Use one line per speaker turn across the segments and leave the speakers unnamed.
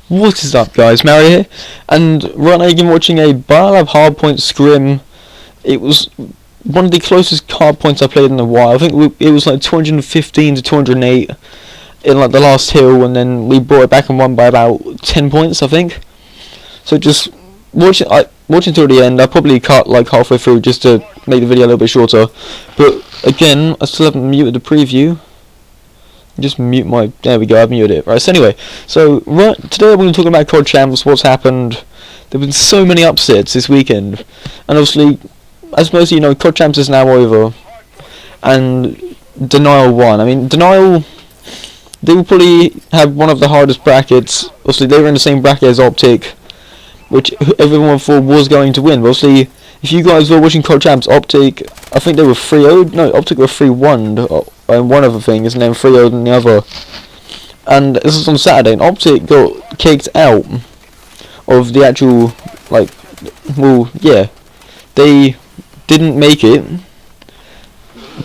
What is up, guys? Marioo here, and right now you're watching a Biolab hardpoint scrim. It was one of the closest hardpoints I played in a while. I think it was like 215 to 208 in like the last hill, and then we brought it back and won by about 10 points, I think. So just watching till the end. I probably cut like halfway through just to make the video a little bit shorter. But again, I still haven't muted the preview. Just mute my. There we go. I've muted it. Right. So anyway, today we're going to talk about COD champs. What's happened? There've been so many upsets this weekend, and obviously, as most of you know, COD champs is now over, and Denial won. I mean, Denial. They will probably have one of the hardest brackets. Obviously, they were in the same bracket as Optic, which everyone thought was going to win. But obviously, if you guys were watching COD champs, Optic, I think they were 3-0. No, Optic were 3-1. And one other thing is then 3-0 than the other. And this was on Saturday, and Optic got kicked out of the actual, like, well, yeah, they didn't make it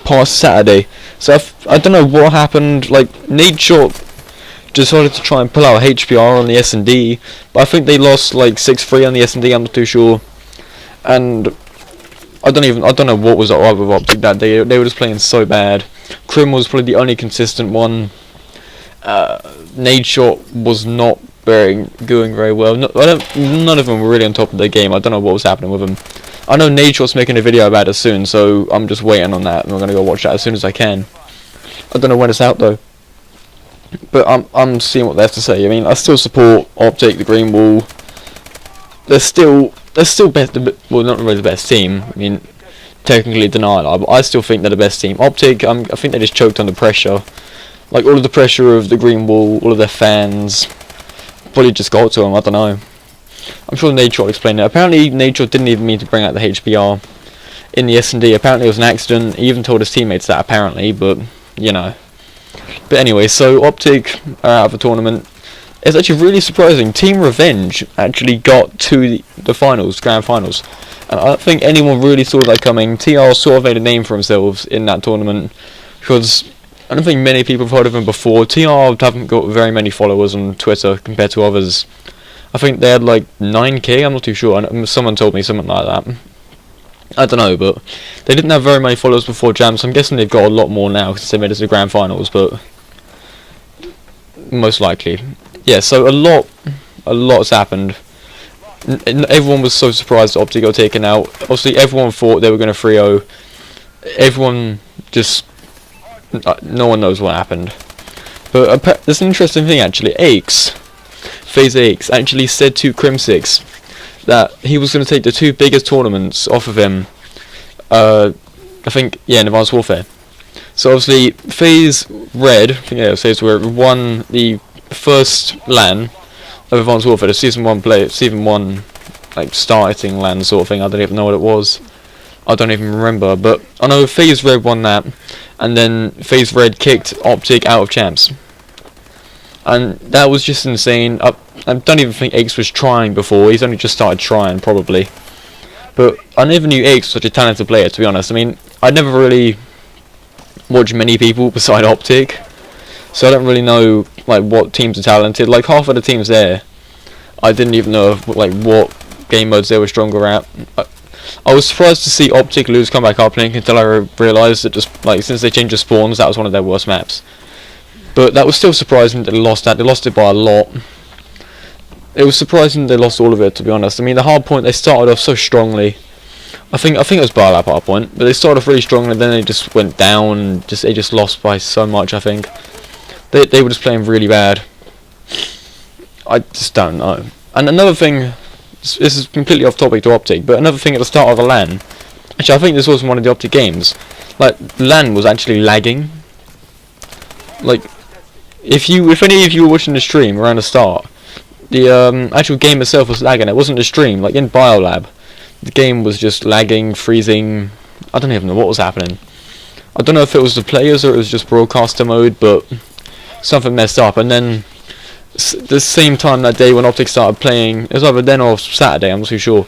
past Saturday. So I don't know what happened. Like, Nate Shot decided to try and pull out HPR on the S&D, but I think they lost like 6-3 on the S&D. I'm not too sure. And I don't know what was up with Optic that day. They were just playing so bad. Crim was probably the only consistent one. Nade Shot was not going very well. None of them were really on top of their game. I don't know what was happening with them. I know Nade Shot's making a video about it soon, so I'm just waiting on that, and I'm gonna go watch that as soon as I can. I don't know when it's out though, but I'm seeing what they have to say. I mean, I still support Optic, the Green Wall. They're still best. Well, not really the best team. I mean, technically Denial, but I still think they're the best team. Optic, I think they just choked under pressure. Like, all of the pressure of the Green Wall, all of their fans, probably just got to them. I don't know. I'm sure Nature explained it. Apparently, Nature didn't even mean to bring out the HPR in the S&D. Apparently, it was an accident. He even told his teammates that, apparently, but, you know. But anyway, so Optic are out of the tournament. It's actually really surprising. Team Revenge actually got to the finals, grand finals. And I don't think anyone really saw that coming. TR sort of made a name for themselves in that tournament, because I don't think many people have heard of them before. TR haven't got very many followers on Twitter compared to others. I think they had like 9k, I'm not too sure. Someone told me something like that. I don't know, but they didn't have very many followers before Jam, so I'm guessing they've got a lot more now because they made it to the grand finals, but most likely. Yeah, so a lot's happened. Everyone was so surprised that Optic got taken out. Obviously, everyone thought they were going to 3-0. Everyone just... no one knows what happened. But there's an interesting thing, actually. FaZe Aches, actually said to Crim6 that he was going to take the two biggest tournaments off of him. I think, yeah, in Advanced Warfare. So obviously, FaZe Red, I think, yeah, FaZe Red won the first LAN of Advanced Warfare, the season 1 like starting LAN sort of thing. I don't even know what it was. I don't even remember, but I know FaZe Red won that, and then FaZe Red kicked Optic out of champs. And that was just insane. I don't even think Aches was trying before. He's only just started trying, probably. But I never knew Aches was such a talented player, to be honest. I mean, I never really watched many people beside Optic, so I don't really know like what teams are talented. Like, half of the teams there, I didn't even know like what game modes they were stronger at. I was surprised to see Optic lose comeback uplink until I realised that just like since they changed the spawns, that was one of their worst maps. But that was still surprising that they lost that. They lost it by a lot. It was surprising they lost all of it, to be honest. I mean, the hard point, they started off so strongly. I think it was Biolab hard point, but they started off really strongly, then they just went down. They just lost by so much. I think they were just playing really bad. I just don't know. And another thing, this is completely off topic to Optic, but another thing at the start of the LAN. Actually, I think this was one of the Optic games. Like, LAN was actually lagging. Like, if any of you were watching the stream around the start, the actual game itself was lagging. It wasn't the stream. Like in Biolab, the game was just lagging, freezing. I don't even know what was happening. I don't know if it was the players or it was just broadcaster mode, but something messed up. And then the same time that day when Optic started playing, it was either then or Saturday, I'm not too sure.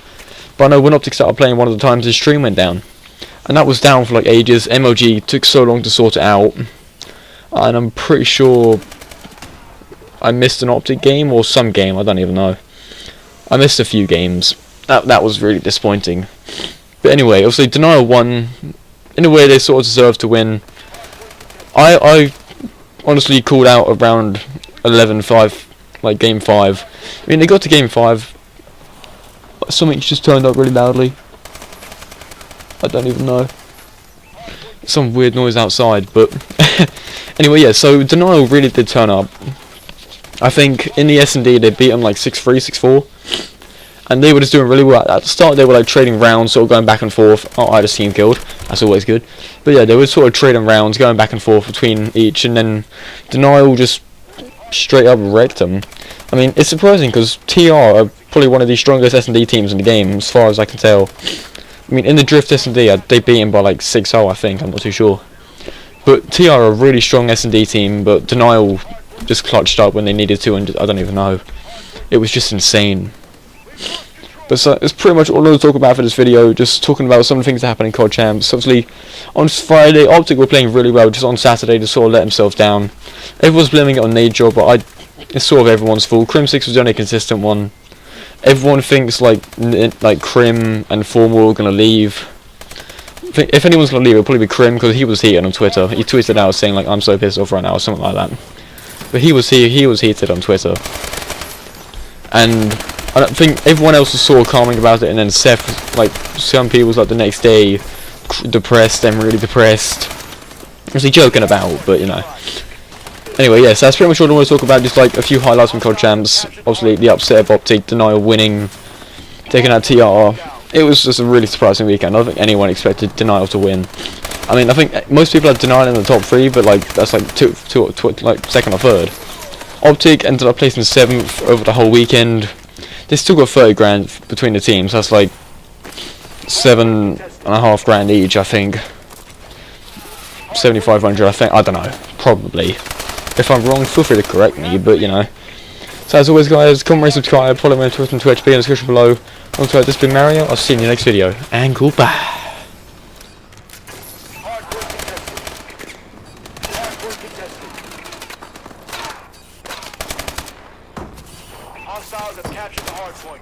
But I know when Optic started playing, one of the times his stream went down, and that was down for like ages. MLG took so long to sort it out. And I'm pretty sure I missed an Optic game or some game, I don't even know. I missed a few games. That was really disappointing. But anyway, obviously Denial won. In a way, they sort of deserved to win. I honestly called out around 11-5, like game 5. I mean, they got to game 5. Something just turned up really loudly. I don't even know. Some weird noise outside, but anyway, yeah. So Denial really did turn up. I think in the S&D they beat them like 6-3, 6-4. And they were just doing really well. At the start they were like trading rounds, sort of going back and forth. Oh, I had a team killed. That's always good. But yeah, they were sort of trading rounds, going back and forth between each, and then Denial just straight up wrecked them. I mean, it's surprising because TR are probably one of the strongest S&D teams in the game, as far as I can tell. I mean, in the Drift S&D, they beat him by like 6-0, I think. I'm not too sure. But TR are a really strong S&D team, but Denial just clutched up when they needed to, and I don't even know. It was just insane. But so it's pretty much all I'm going to talk about for this video, just talking about some of the things that happened in COD Champs. Obviously, on Friday, Optic were playing really well, just on Saturday they sort of let themselves down. Everyone's blaming it on Nature, but it's sort of everyone's fault. Crim6 was the only consistent one. Everyone thinks like Crim and Formal are going to leave. If anyone's going to leave, it'll probably be Crim, because he was heated on Twitter. He tweeted out saying like, I'm so pissed off right now, or something like that. But he was heated on Twitter. And I don't think everyone else was sort of calming about it, and then Seth, like, some people was like the next day depressed, and really depressed. Was he joking about, but you know. Anyway, yeah, so that's pretty much all I want to talk about, just like a few highlights from COD Champs. Obviously the upset of Optic, Denial winning, taking out TR. It was just a really surprising weekend. I don't think anyone expected Denial to win. I mean, I think most people had Denial in the top 3, but like that's like like second or third. Optic ended up placing 7th over the whole weekend. They still got 30 grand between the teams. That's like 7.5 grand each, I think. 7,500, I think. I don't know. Probably. If I'm wrong, feel free to correct me. But you know. So as always, guys, comment, rate, subscribe, follow me on Twitter and Twitch. Be in the description below. Also, this has been Marioo. I'll see you in the next video. And goodbye.
Hostiles have captured the hard point.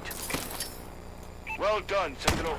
Well done, Sentinel.